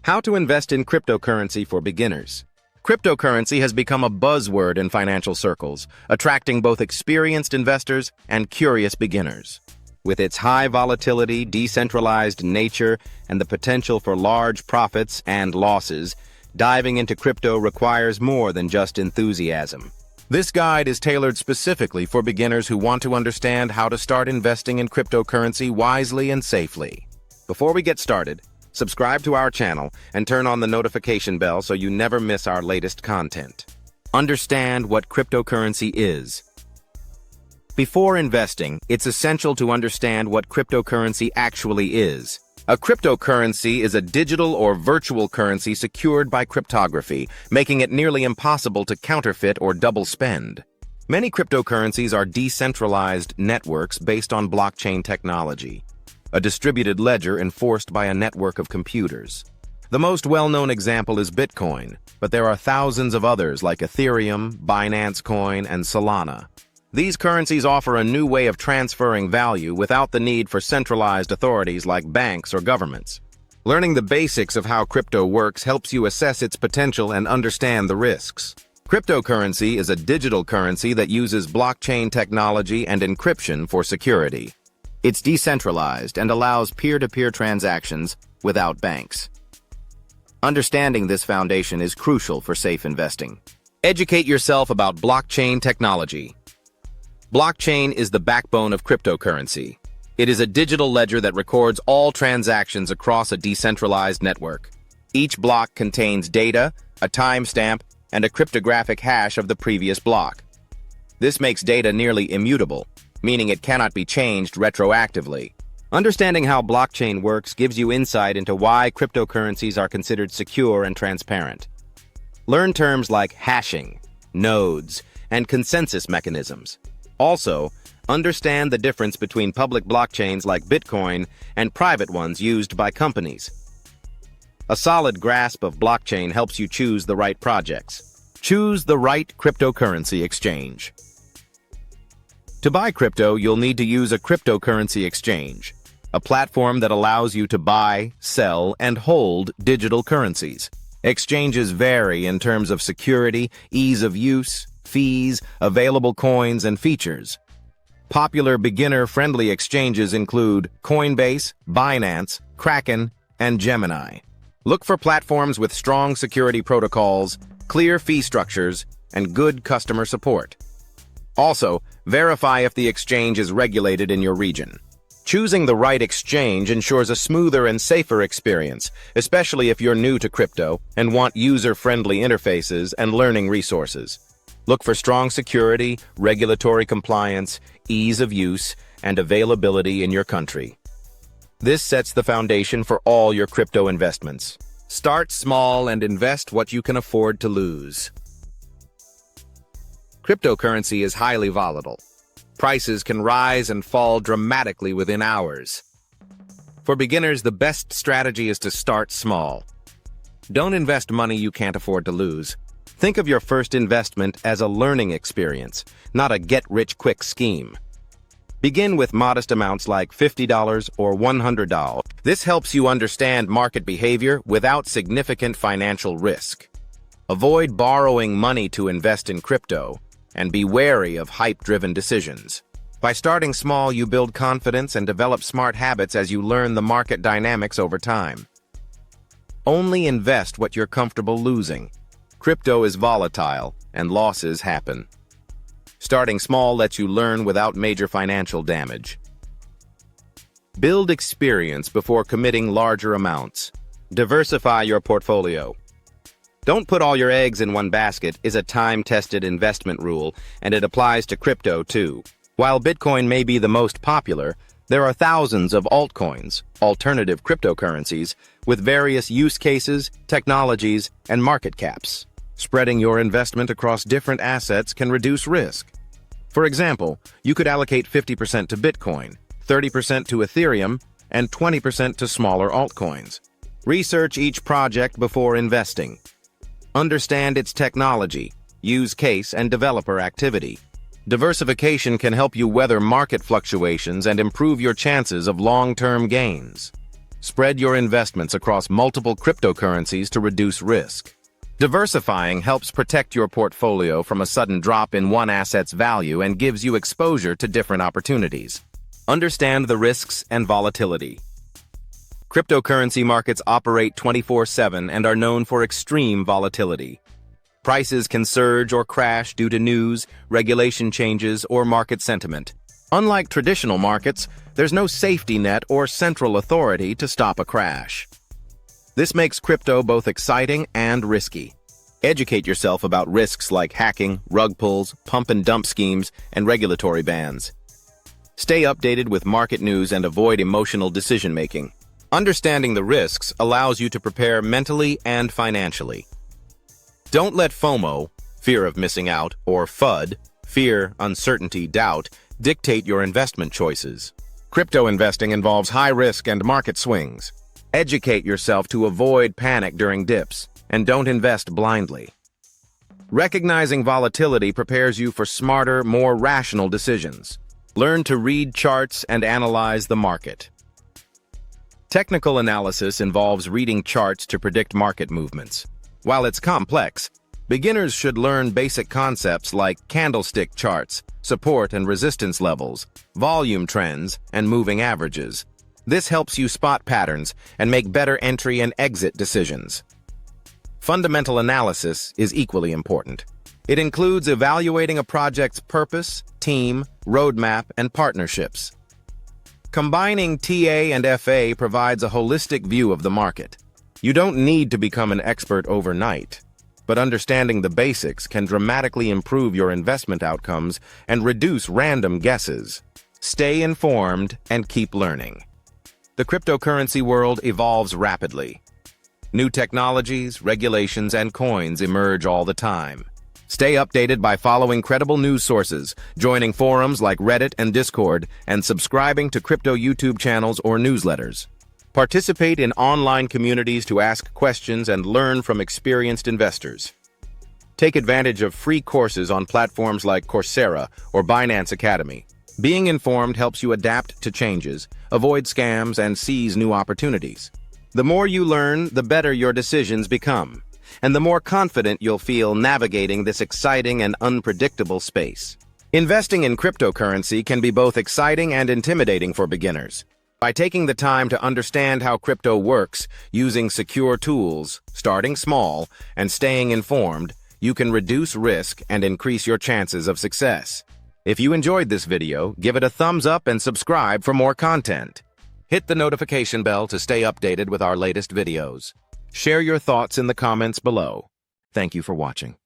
How to invest in cryptocurrency for beginners. Cryptocurrency has become a buzzword in financial circles, attracting both experienced investors and curious beginners. With its high volatility, decentralized nature, and the potential for large profits and losses, diving into crypto requires more than just enthusiasm. This guide is tailored specifically for beginners who want to understand how to start investing in cryptocurrency wisely and safely. Before we get started, subscribe to our channel and turn on the notification bell so you never miss our latest content. Understand what cryptocurrency is. Before investing, it's essential to understand what cryptocurrency actually is. A cryptocurrency is a digital or virtual currency secured by cryptography, making it nearly impossible to counterfeit or double spend. Many cryptocurrencies are decentralized networks based on blockchain technology, a distributed ledger enforced by a network of computers. The most well-known example is Bitcoin, but there are thousands of others like Ethereum, Binance Coin, and Solana. These currencies offer a new way of transferring value without the need for centralized authorities like banks or governments. Learning the basics of how crypto works helps you assess its potential and understand the risks. Cryptocurrency is a digital currency that uses blockchain technology and encryption for security. It's decentralized and allows peer-to-peer transactions without banks. Understanding this foundation is crucial for safe investing. Educate yourself about blockchain technology. Blockchain is the backbone of cryptocurrency. It is a digital ledger that records all transactions across a decentralized network. Each block contains data, a timestamp, and a cryptographic hash of the previous block. This makes data nearly immutable, meaning it cannot be changed retroactively. Understanding how blockchain works gives you insight into why cryptocurrencies are considered secure and transparent. Learn terms like hashing, nodes, and consensus mechanisms. Also, understand the difference between public blockchains like Bitcoin and private ones used by companies. A solid grasp of blockchain helps you choose the right projects. Choose the right cryptocurrency exchange. To buy crypto, you'll need to use a cryptocurrency exchange, a platform that allows you to buy, sell, and hold digital currencies. Exchanges vary in terms of security, ease of use, fees, available coins, and features. Popular beginner-friendly exchanges include Coinbase, Binance, Kraken, and Gemini. Look for platforms with strong security protocols, clear fee structures, and good customer support. Also, verify if the exchange is regulated in your region. Choosing the right exchange ensures a smoother and safer experience, especially if you're new to crypto and want user-friendly interfaces and learning resources. Look for strong security, regulatory compliance, ease of use, and availability in your country. This sets the foundation for all your crypto investments. Start small and invest what you can afford to lose. Cryptocurrency is highly volatile. Prices can rise and fall dramatically within hours. For beginners, the best strategy is to start small. Don't invest money you can't afford to lose. Think of your first investment as a learning experience, not a get-rich-quick scheme. Begin with modest amounts like $50 or $100. This helps you understand market behavior without significant financial risk. Avoid borrowing money to invest in crypto, and be wary of hype-driven decisions. By starting small, you build confidence and develop smart habits as you learn the market dynamics over time. Only invest what you're comfortable losing. Crypto is volatile, and losses happen. Starting small lets you learn without major financial damage. Build experience before committing larger amounts. Diversify your portfolio. Don't put all your eggs in one basket is a time-tested investment rule, and it applies to crypto too. While Bitcoin may be the most popular, there are thousands of altcoins, alternative cryptocurrencies, with various use cases, technologies, and market caps. Spreading your investment across different assets can reduce risk. For example, you could allocate 50% to Bitcoin, 30% to Ethereum, and 20% to smaller altcoins. Research each project before investing. Understand its technology, use case, and developer activity. Diversification can help you weather market fluctuations and improve your chances of long-term gains. Spread your investments across multiple cryptocurrencies to reduce risk. Diversifying helps protect your portfolio from a sudden drop in one asset's value and gives you exposure to different opportunities. Understand the risks and volatility. Cryptocurrency markets operate 24/7 and are known for extreme volatility. Prices can surge or crash due to news, regulation changes, or market sentiment. Unlike traditional markets, there's no safety net or central authority to stop a crash. This makes crypto both exciting and risky. Educate yourself about risks like hacking, rug pulls, pump and dump schemes, and regulatory bans. Stay updated with market news and avoid emotional decision-making. Understanding the risks allows you to prepare mentally and financially. Don't let FOMO, fear of missing out, or FUD, fear, uncertainty, doubt, dictate your investment choices. Crypto investing involves high risk and market swings. Educate yourself to avoid panic during dips, and don't invest blindly. Recognizing volatility prepares you for smarter, more rational decisions. Learn to read charts and analyze the market. Technical analysis involves reading charts to predict market movements. While it's complex, beginners should learn basic concepts like candlestick charts, support and resistance levels, volume trends, and moving averages. This helps you spot patterns and make better entry and exit decisions. Fundamental analysis is equally important. It includes evaluating a project's purpose, team, roadmap, and partnerships. Combining TA and FA provides a holistic view of the market. You don't need to become an expert overnight, but understanding the basics can dramatically improve your investment outcomes and reduce random guesses. Stay informed and keep learning. The cryptocurrency world evolves rapidly. New technologies, regulations, and coins emerge all the time. Stay updated by following credible news sources, joining forums like Reddit and Discord, and subscribing to crypto YouTube channels or newsletters. Participate in online communities to ask questions and learn from experienced investors. Take advantage of free courses on platforms like Coursera or Binance Academy. Being informed helps you adapt to changes, avoid scams, and seize new opportunities. The more you learn, the better your decisions become, and the more confident you'll feel navigating this exciting and unpredictable space. Investing in cryptocurrency can be both exciting and intimidating for beginners. By taking the time to understand how crypto works, using secure tools, starting small, and staying informed, you can reduce risk and increase your chances of success. If you enjoyed this video, give it a thumbs up and subscribe for more content. Hit the notification bell to stay updated with our latest videos. Share your thoughts in the comments below. Thank you for watching.